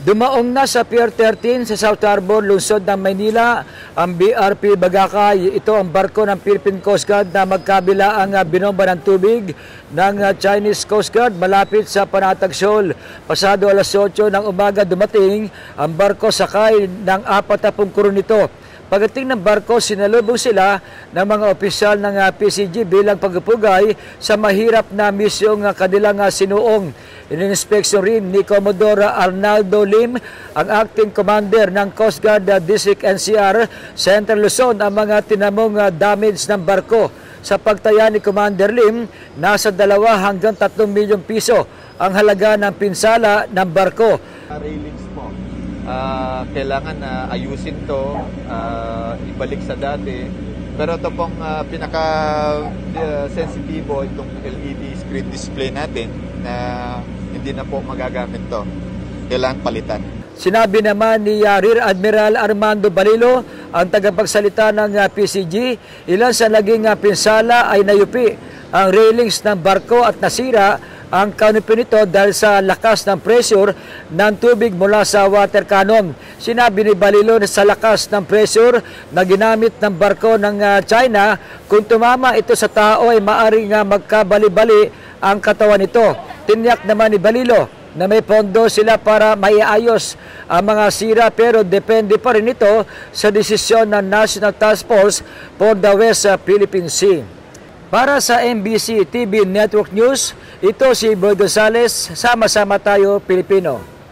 Dumaong na sa Pier 13 sa South Harbor, lungsod ng Maynila, ang BRP Bagakay. Ito ang barko ng Philippine Coast Guard na magkabila ang binomba ng tubig ng Chinese Coast Guard malapit sa Panatag Shoal. Pasado alas 8 ng umaga dumating ang barko sakay ng 40 crew nito. Pagdating ng barko, sinalubong sila ng mga opisyal ng PCG bilang pagpupugay sa mahirap na misyong kanilang sinuong. Ininspeksyon rin ni Commodore Arnaldo Lim, ang acting commander ng Coast Guard District NCR Central Luzon, ang mga tinamong damage ng barko. Sa pagtaya ni Commander Lim, nasa 2 hanggang 3 milyong piso ang halaga ng pinsala ng barko. Railings po. Kailangan na ayusin to, ibalik sa dati. Pero ito pong pinaka-sensitibo, itong LED screen display natin na hindi na po magagamit to. Kailangan palitan. Sinabi naman ni Rear Admiral Armando Balilo, ang tagapagsalita ng PCG, ilan sa naging pinsala ay nayupi ang railings ng barko at nasira ang canopy nito dahil sa lakas ng pressure ng tubig mula sa water cannon. Sinabi ni Balilo na sa lakas ng pressure na ginamit ng barko ng China, kung tumama ito sa tao ay maaaring magkabali-bali ang katawan nito. Tiniyak naman ni Balilo na may pondo sila para maiayos ang mga sira, pero depende pa rin ito sa desisyon ng National Task Force for the West Philippine Sea. Para sa MBC TV Network News, ito si Boy Gonzales, sama-sama tayo Pilipino.